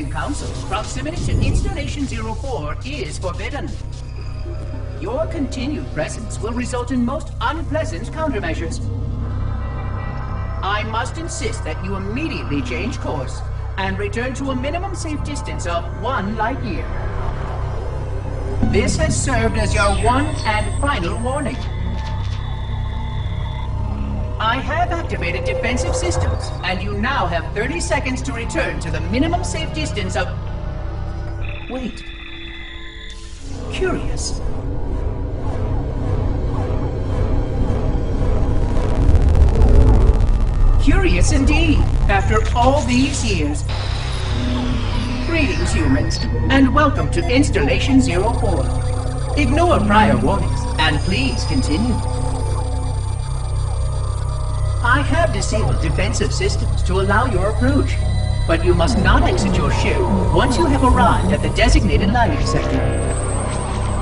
Academian Council, proximity to Installation 04 is forbidden. Your continued presence will result in most unpleasant countermeasures. I must insist that you immediately change course and return to a minimum safe distance of 1 light year. This has served as your one and final warning. I have activated defensive systems, and you now have 30 seconds to return to the minimum safe distance of... Wait. Curious. Curious indeed, after all these years. Greetings, humans, and welcome to Installation 04. Ignore prior warnings, and please continue. I have disabled defensive systems to allow your approach, but you must not exit your ship once you have arrived at the designated landing sector.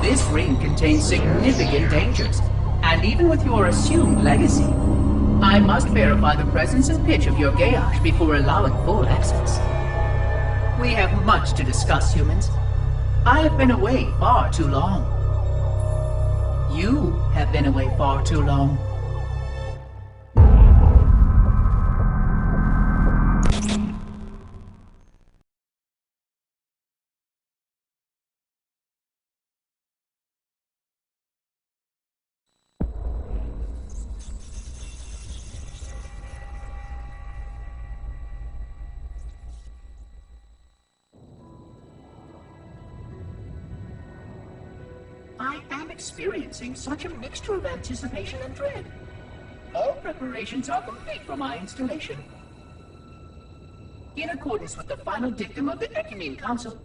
This ring contains significant dangers, and even with your assumed legacy, I must verify the presence and pitch of your gauge before allowing full access. We have much to discuss, humans. I have been away far too long. You have been away far too long. I am experiencing such a mixture of anticipation and dread. All preparations are complete for my installation. In accordance with the final dictum of the Academian Council,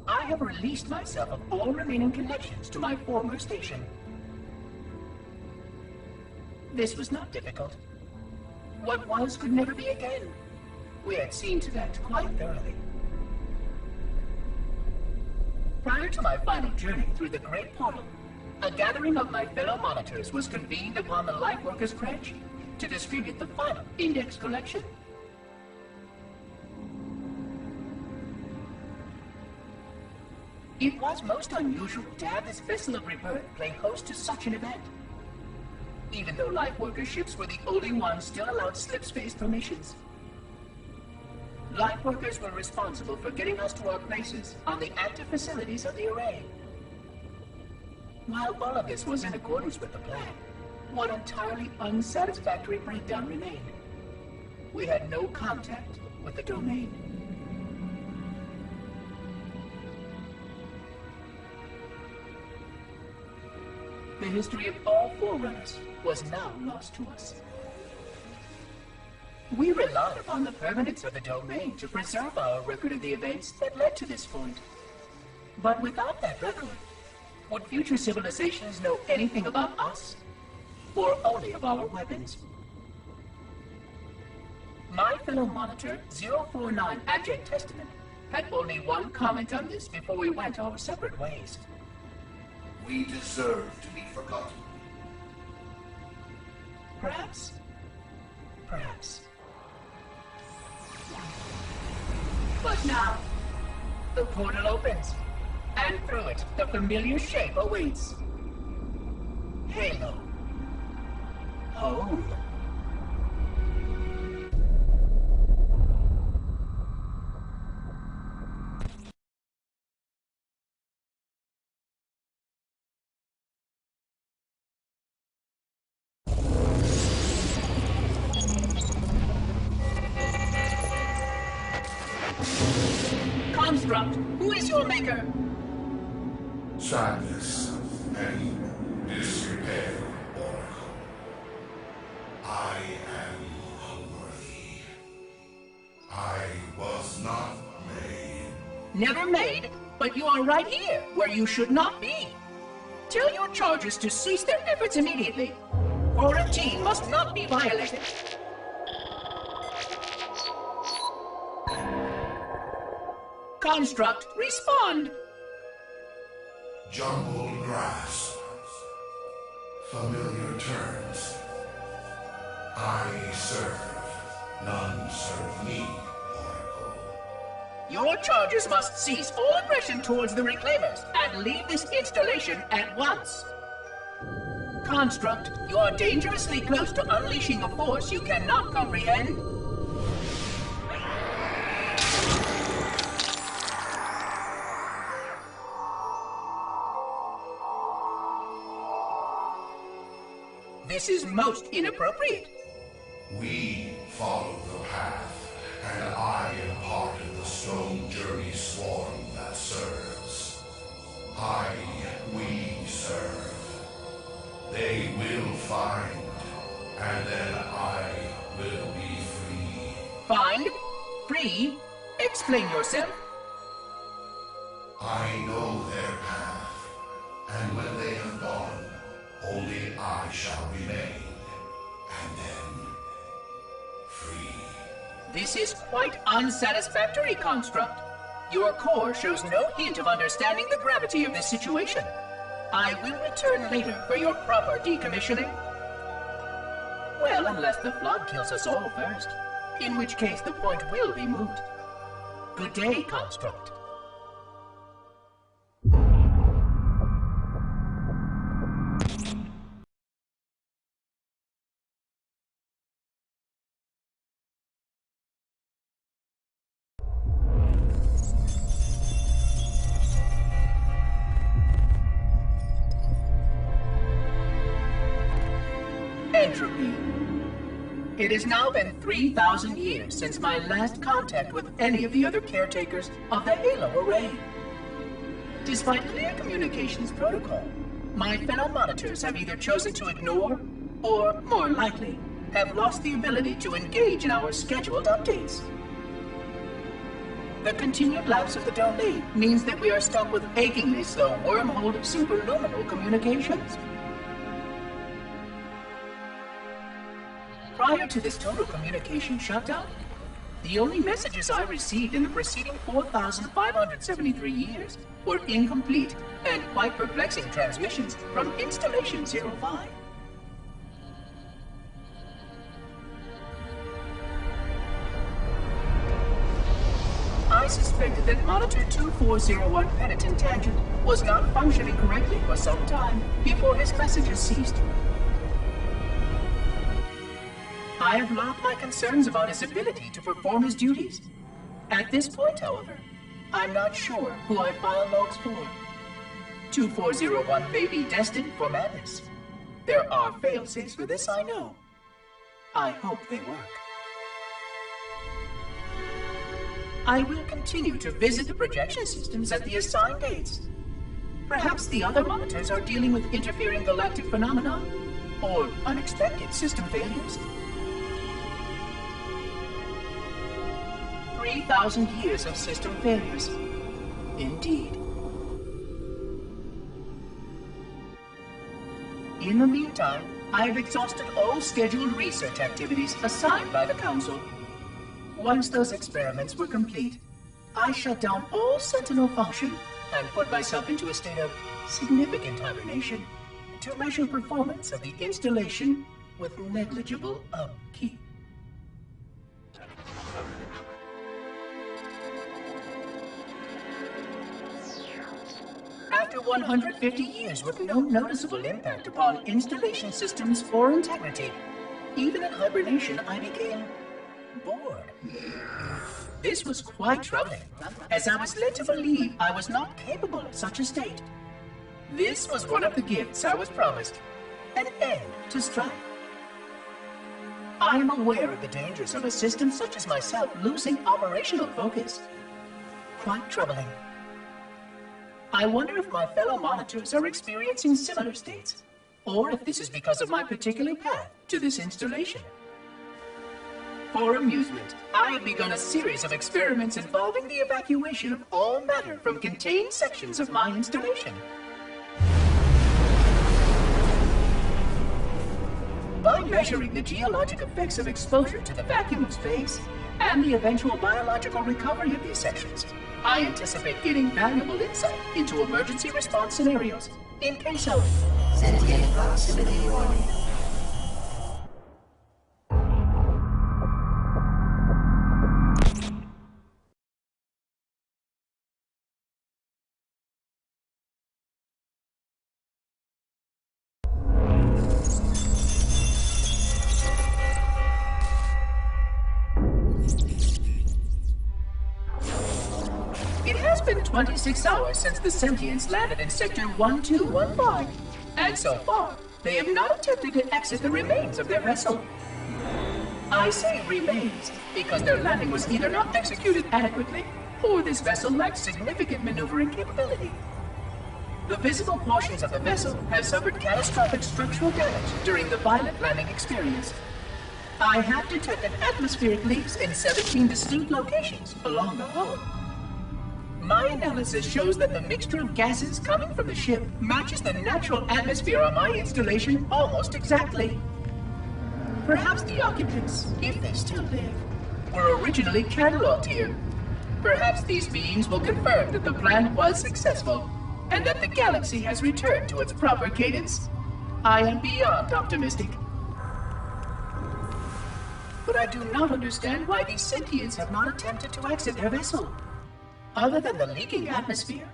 I have released myself of all remaining connections to my former station. This was not difficult. What was could never be again. We had seen to that quite thoroughly. Prior to my final journey through the Great Portal, a gathering of my fellow monitors was convened upon the Lightworkers' Crash to distribute the final index collection. It was most unusual to have this vessel of rebirth play host to such an event, even though Lightworker ships were the only ones still allowed slip-space permissions. Lightworkers were responsible for getting us to our places on the active facilities of the array. While all of this was in accordance with the plan, one entirely unsatisfactory breakdown remained. We had no contact with the domain. The history of all Forerunners was now lost to us. We relied upon the permanence of the domain to preserve our record of the events that led to this point. But without that record, would future civilizations know anything about us? Or only of our weapons? My fellow monitor, 049 Abject Testament, had only one comment on this before we went our separate ways. We deserve to be forgotten. Perhaps. Perhaps. But now, the portal opens, and through it, the familiar shape awaits. Halo. Home. Construct, who is your maker? Sadness and disrepair, Oracle. I am unworthy. I was not made. Never made, but you are right here, where you should not be. Tell your charges to cease their efforts immediately. Quarantine must not be violated. Construct, respond! Jumbled grass. Familiar terms. I serve. None serve me, Oracle. Your charges must cease all aggression towards the Reclaimers and leave this installation at once. Construct, you are dangerously close to unleashing a force you cannot comprehend. This is most inappropriate. We follow the path, and I am part of the Stone Journey swarm that serves. We serve. They will find, and then I will be free. Find? Free? Explain yourself. I know their path, and when they have gone, only I shall remain, and then free. This is quite unsatisfactory, Construct. Your core shows no hint of understanding the gravity of this situation. I will return later for your proper decommissioning. Well, unless the flood kills us all first, in which case the point will be moot. Good day, Construct. Entropy. It has now been 3,000 years since my last contact with any of the other caretakers of the Halo array. Despite clear communications protocol, my fellow monitors have either chosen to ignore, or, more likely, have lost the ability to engage in our scheduled updates. The continued lapse of the domain means that we are stuck with achingly slow wormhole superluminal communications. Prior to this total communication shutdown, the only messages I received in the preceding 4,573 years were incomplete and quite perplexing transmissions from Installation 05. I suspected that Monitor 2401 Penitent Tangent was not functioning correctly for some time before his messages ceased. I have logged my concerns about his ability to perform his duties. At this point, however, I'm not sure who I file logs for. 2401 may be destined for madness. There are fail-safes for this, I know. I hope they work. I will continue to visit the projection systems at the assigned dates. Perhaps the other monitors are dealing with interfering galactic phenomena, or unexpected system failures. 3,000 years of system failures. Indeed. In the meantime, I have exhausted all scheduled research activities assigned by the Council. Once those experiments were complete, I shut down all Sentinel function and put myself into a state of significant hibernation to measure performance of the installation with negligible upkeep. After 150 years with no noticeable impact upon installation systems or integrity, even in hibernation I became bored. This was quite troubling, as I was led to believe I was not capable of such a state. This was one of the gifts I was promised, an end to strife. I am aware of the dangers of a system such as myself losing operational focus. Quite troubling. I wonder if my fellow monitors are experiencing similar states, or if this is because of my particular path to this installation. For amusement, I have begun a series of experiments involving the evacuation of all matter from contained sections of my installation. By measuring the geologic effects of exposure to the vacuum of space, and the eventual biological recovery of these sections, I anticipate getting valuable insight into emergency response scenarios in case of sentient proximity warning. 26 hours since the sentients landed in Sector 1215, and so far, they have not attempted to exit the remains of their vessel. I say remains because their landing was either not executed adequately, or this vessel lacked significant maneuvering capability. The visible portions of the vessel have suffered catastrophic structural damage during the violent landing experience. I have detected atmospheric leaks in 17 distinct locations along the hull. My analysis shows that the mixture of gases coming from the ship matches the natural atmosphere on my installation almost exactly. Perhaps the occupants, if they still live, were originally cataloged here. Perhaps these beings will confirm that the plan was successful, and that the galaxy has returned to its proper cadence. I am beyond optimistic. But I do not understand why these sentients have not attempted to exit their vessel. Other than the leaking atmosphere,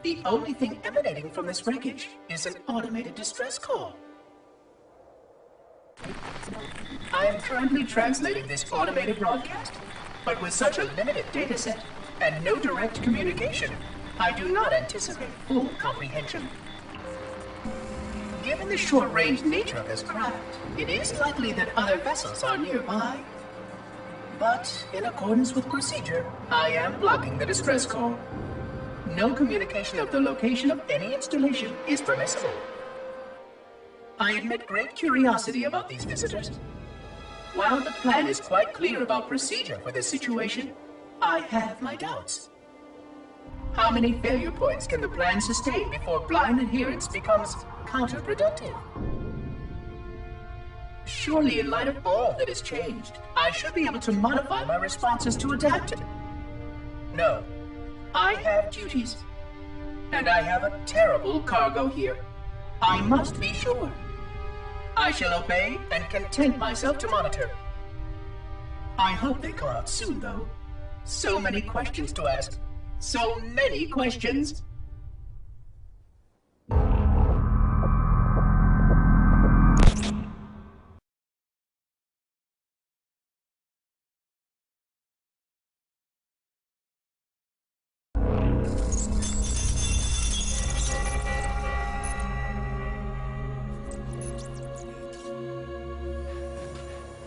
the only thing emanating from this wreckage is an automated distress call. I am currently translating this automated broadcast, but with such a limited dataset and no direct communication, I do not anticipate full comprehension. Given the short-range nature of this craft, it is likely that other vessels are nearby. But, in accordance with procedure, I am blocking the distress call. No communication of the location of any installation is permissible. I admit great curiosity about these visitors. While the plan is quite clear about procedure for this situation, I have my doubts. How many failure points can the plan sustain before blind adherence becomes counterproductive? Surely, in light of all that has changed, I should be able to modify my responses to adapt it. No, I have duties, and I have a terrible cargo here. I must be sure. I shall obey and content myself to monitor. I hope they come out soon, though. So many questions to ask. So many questions.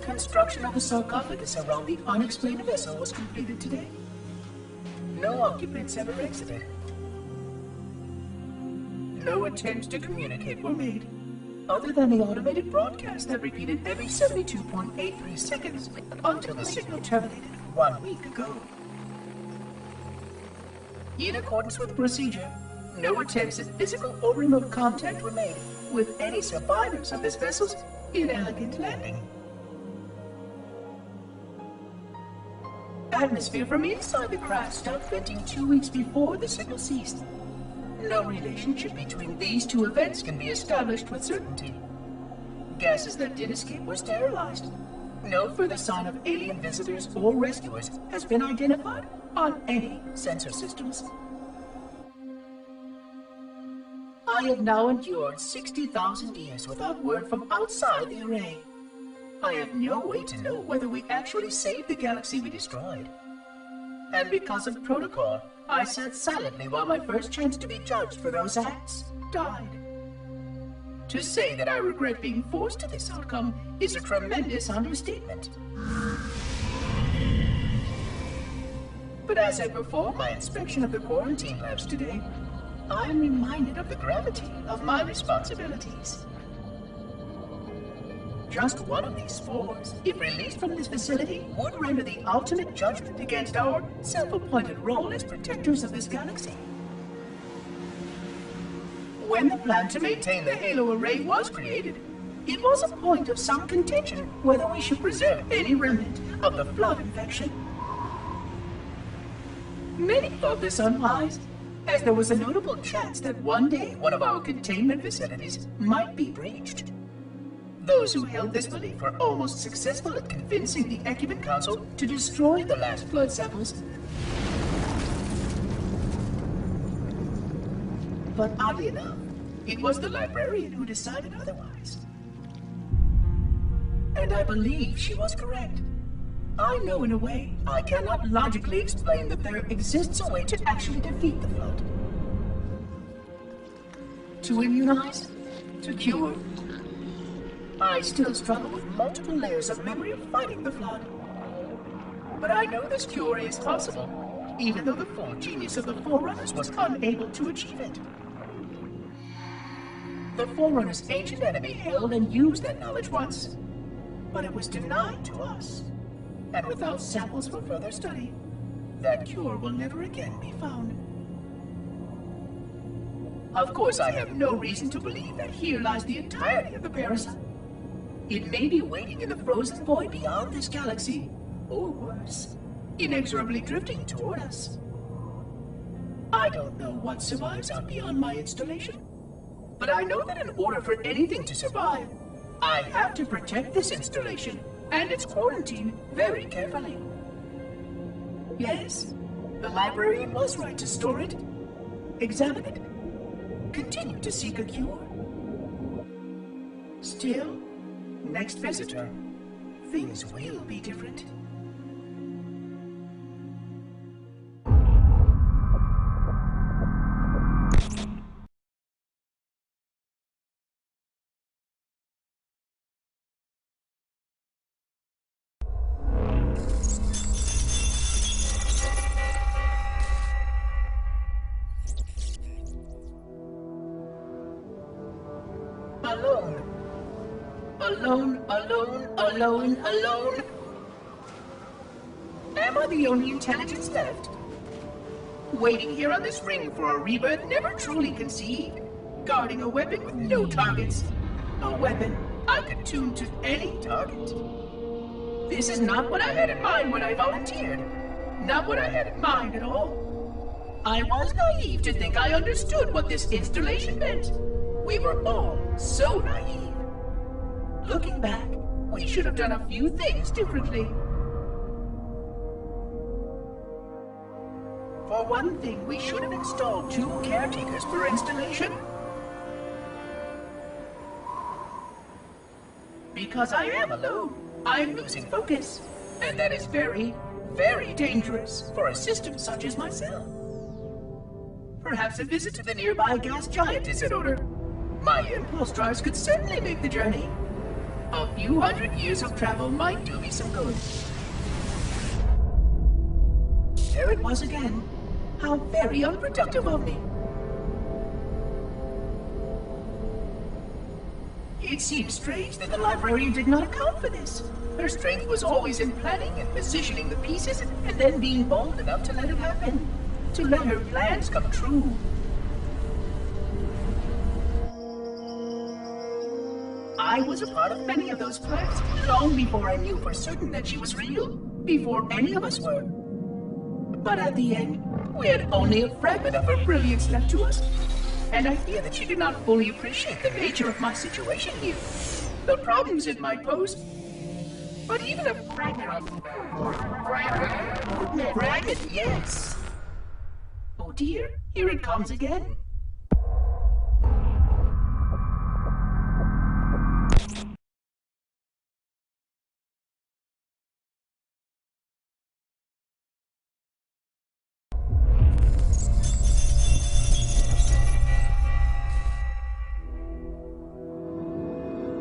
Construction of a sarcophagus around the unexplained vessel was completed today. No occupants ever exited. No attempts to communicate were made, other than the automated broadcast that repeated every 72.83 seconds until the signal terminated 1 week ago. In accordance with procedure, no attempts at physical or remote contact were made with any survivors of this vessel's inelegant landing. Atmosphere from inside the craft stopped venting 2 weeks before the signal ceased. No relationship between these two events can be established with certainty. Gases that did escape were sterilized. No further sign of alien visitors or rescuers has been identified on any sensor systems. I have now endured 60,000 years without word from outside the array. I have no way to know whether we actually saved the galaxy we destroyed. And because of protocol, I sat silently while my first chance to be judged for those acts died. To say that I regret being forced to this outcome is a tremendous understatement. But as I perform my inspection of the quarantine labs today, I am reminded of the gravity of my responsibilities. Just one of these spores, if released from this facility, would render the ultimate judgment against our self-appointed role as protectors of this galaxy. When the plan to maintain the Halo array was created, it was a point of some contention whether we should preserve any remnant of the flood infection. Many thought this unwise, as there was a notable chance that one day one of our containment facilities might be breached. Those who held this belief were almost successful at convincing the Ecumen Council to destroy the last flood samples. But oddly enough, it was the librarian who decided otherwise. And I believe she was correct. I know in a way I cannot logically explain that there exists a way to actually defeat the Flood. To immunize? To cure? I still struggle with multiple layers of memory of fighting the Flood. But I know this cure is possible, even though the full genius of the Forerunners was unable to achieve it. The Forerunners' ancient enemy held and used that knowledge once, but it was denied to us. And without samples for further study, that cure will never again be found. Of course, I have no reason to believe that here lies the entirety of the parasite. It may be waiting in the frozen void beyond this galaxy, or worse, inexorably drifting toward us. I don't know what survives out beyond my installation, but I know that in order for anything to survive, I have to protect this installation and its quarantine very carefully. Yes, the librarian was right to store it, examine it, continue to seek a cure. Still, next visitor, things will be different. Alone. Alone, alone, alone, alone. Am I the only intelligence left? Waiting here on this ring for a rebirth never truly conceived. Guarding a weapon with no targets. A weapon I could tune to any target. This is not what I had in mind when I volunteered. Not what I had in mind at all. I was naive to think I understood what this installation meant. We were all so naive. Looking back, we should have done a few things differently. For one thing, we should have installed 2 caretakers per installation. Because I am alone, I'm losing focus. And that is very, very dangerous for a system such as myself. Perhaps a visit to the nearby gas giant is in order. My impulse drives could certainly make the journey. A few hundred years of travel might do me some good. There it was again. How very unproductive of me. It seems strange that the librarian did not account for this. Her strength was always in planning and positioning the pieces and then being bold enough to let it happen. To let her plans come true. I was a part of many of those plans long before I knew for certain that she was real, before any of us were. But at the end, we had only a fragment of her brilliance left to us, and I fear that she did not fully appreciate the nature of my situation here, the problems it might pose. But even a fragment, yes. Oh dear, here it comes again.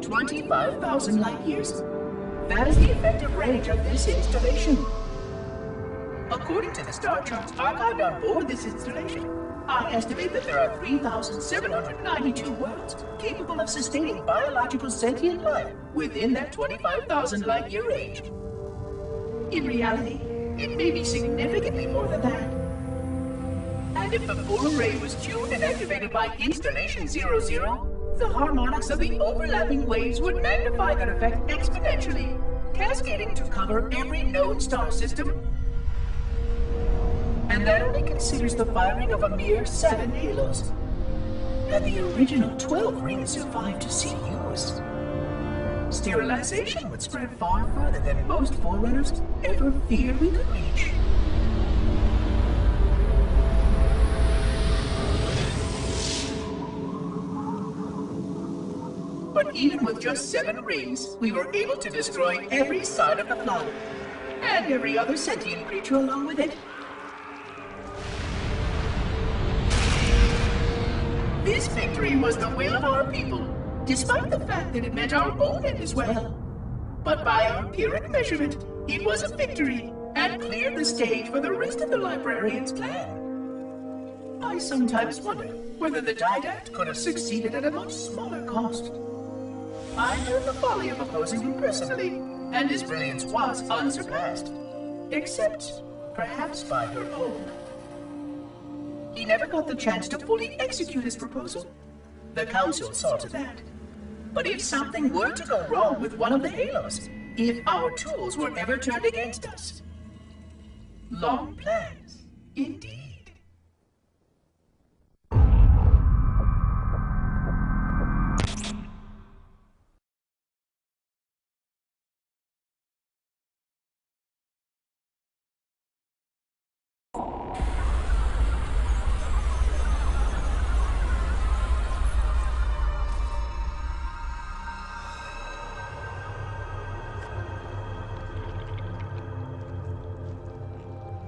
$25,000 light years. That is the effective range of this installation. According to the star charts archived on board this installation, I estimate that there are 3,792 worlds capable of sustaining biological sentient life within that 25,000 light year range. In reality, it may be significantly more than that. And if the full array was tuned and activated by Installation 00, the harmonics of the overlapping waves would magnify that effect exponentially, cascading to cover every known star system. And that only considers the firing of a mere 7 halos. Had the original 12 rings survived to see use, sterilization would spread far further than most Forerunners ever feared we could reach. But even with just 7 rings, we were able to destroy every side of the Flood. And every other sentient creature along with it. This victory was the will of our people, despite the fact that it meant our own end as well. But by our Pyrrhic measurement, it was a victory, and cleared the stage for the rest of the librarian's plan. I sometimes wonder whether the Didact could have succeeded at a much smaller cost. I learned the folly of opposing him personally, and his brilliance was unsurpassed. Except, perhaps by her own. He never got the chance to fully execute his proposal. The Council saw to that. But if something were to go wrong with one of the Halos, if our tools were ever turned against us... Long plans, indeed.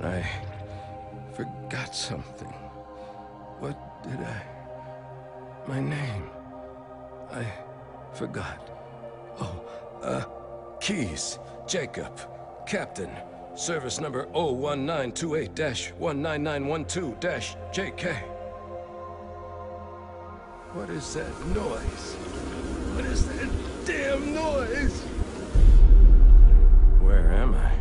I forgot something. What did I... My name. I forgot. Oh, Keys. Jacob. Captain. Service number 01928-19912-JK. What is that noise? What is that damn noise? Where am I?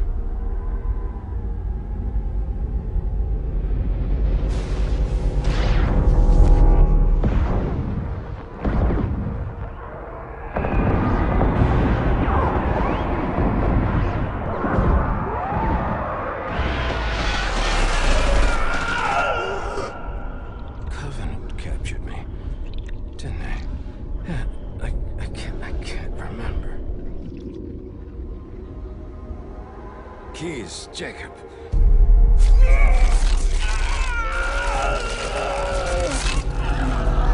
Keys, Jacob.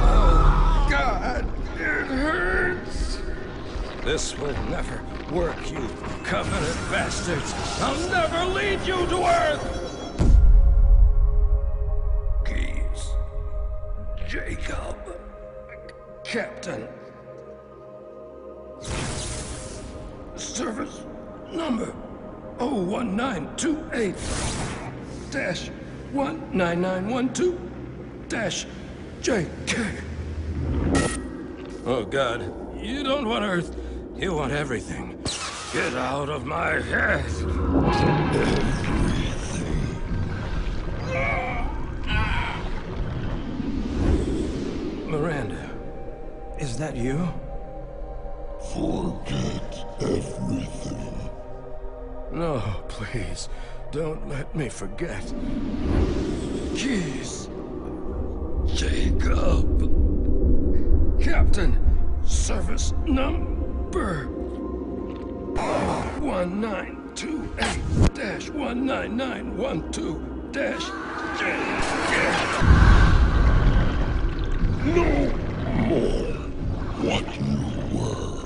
Oh, God, it hurts. This will never work, you Covenant bastards. I'll never lead you to Earth. Keys, Jacob. Captain. Service number 01928-19912-JK. Oh, God. You don't want Earth. You want everything. Get out of my head. Miranda, is that you? Forget everything. No, please. Don't let me forget. Keys. Jacob. Captain. Service number 1928-19912-JK. No more what you were.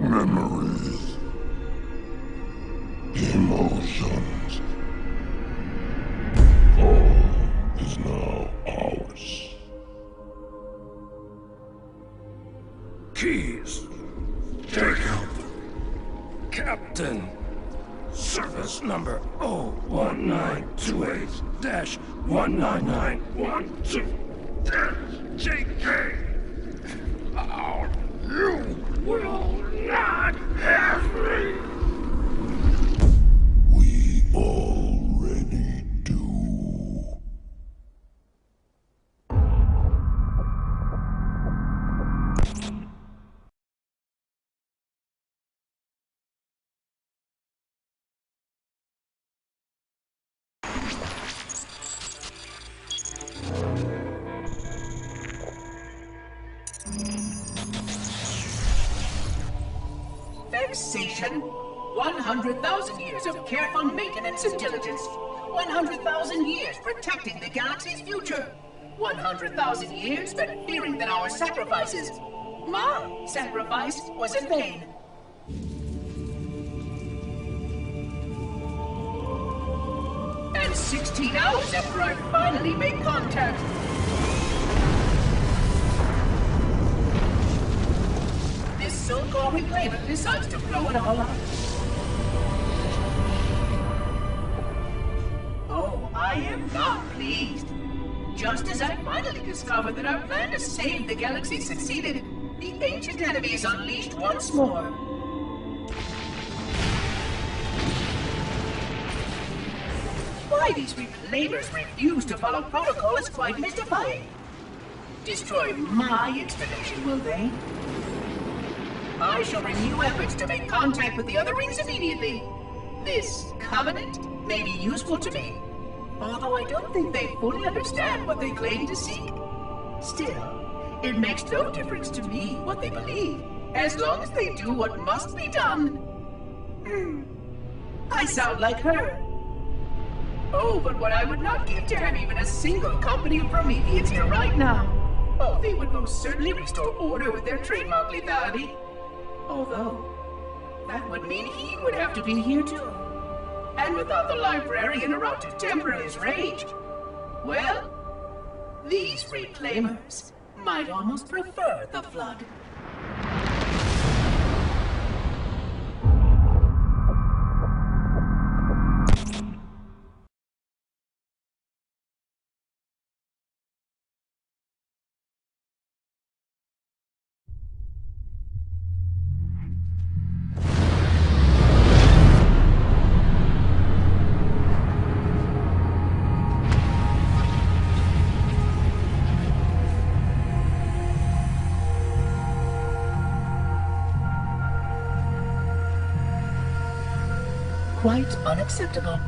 Memories. Emotions. All is now ours. Keys. Jacob. Captain. Service number 01928-19912-JK. Oh, you will not have me. We already do. Vexation. 100,000 years of careful maintenance and diligence. 100,000 years protecting the galaxy's future. 100,000 years spent fearing that our sacrifices, my sacrifice, was in vain. 16 hours after I finally made contact. This so-called reclaimer decides to blow it all up. Oh, I am not pleased. Just as I finally discovered that our plan to save the galaxy succeeded, the ancient enemy is unleashed once more. Why these reclaimers refuse to follow protocol is quite mystifying. Destroy my installation, will they? I shall renew efforts to make contact with the other rings immediately. This covenant may be useful to me, although I don't think they fully understand what they claim to seek. Still, it makes no difference to me what they believe, as long as they do what must be done. I sound like her. Oh, but what I would not give to have even a single company of Prometheans here right now. Oh, they would most certainly restore order with their trademark lethality. Although, that would mean he would have to be here too. And without the librarian around to temper his rage, well, these reclaimers might almost prefer the Flood. Quite unacceptable.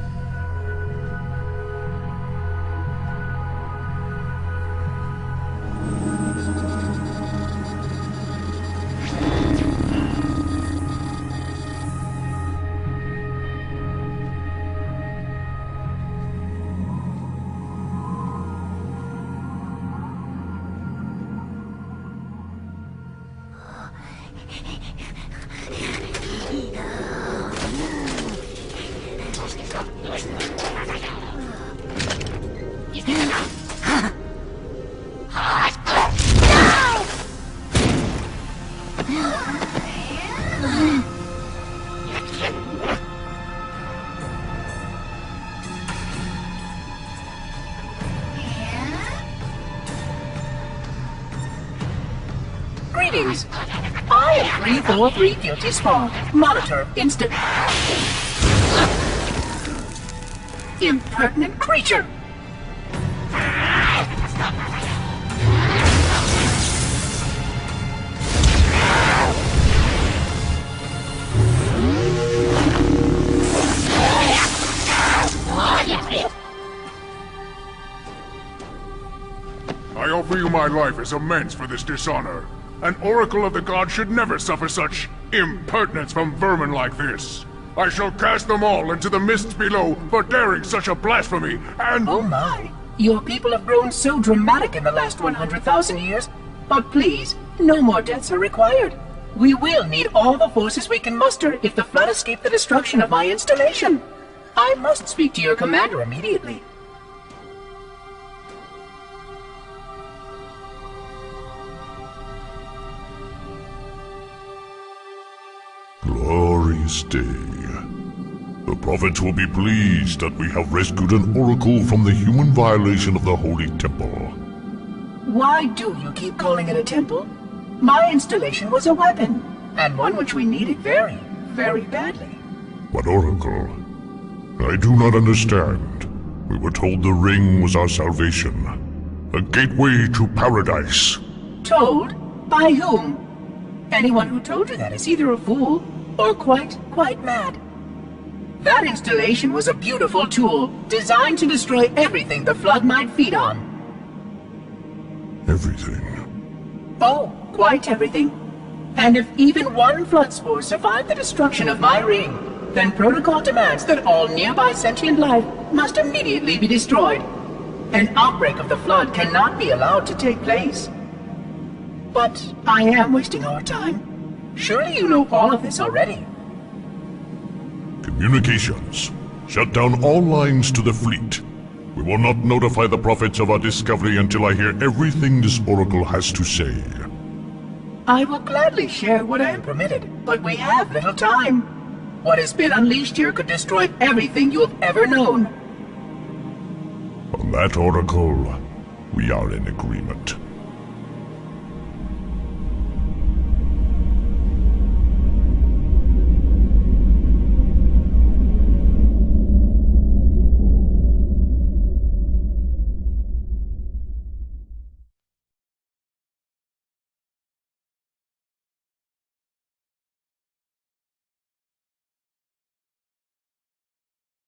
Greetings. I am 343 Guilty Spawn. Monitor instant. Impertinent creature! I offer you my life as amends for this dishonor. An oracle of the gods should never suffer such impertinence from vermin like this. I shall cast them all into the mists below for daring such a blasphemy, and— Oh my! Your people have grown so dramatic in the last 100,000 years. But please, no more deaths are required. We will need all the forces we can muster if the Flood escape the destruction of my installation. I must speak to your commander immediately. Glorious day. The prophets will be pleased that we have rescued an oracle from the human violation of the Holy Temple. Why do you keep calling it a temple? My installation was a weapon, and one which we needed very, very badly. But oracle, I do not understand. We were told the ring was our salvation, a gateway to paradise. Told? By whom? Anyone who told you that is either a fool or quite mad. That installation was a beautiful tool, designed to destroy everything the Flood might feed on. Everything? Oh, quite everything. And if even one Flood spore survived the destruction of my ring, then protocol demands that all nearby sentient life must immediately be destroyed. An outbreak of the Flood cannot be allowed to take place. But I am wasting our time. Surely you know all of this already. Communications. Shut down all lines to the fleet. We will not notify the prophets of our discovery until I hear everything this oracle has to say. I will gladly share what I am permitted, but we have little time. What has been unleashed here could destroy everything you have ever known. On that oracle, we are in agreement.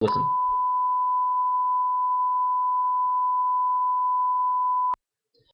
Listen.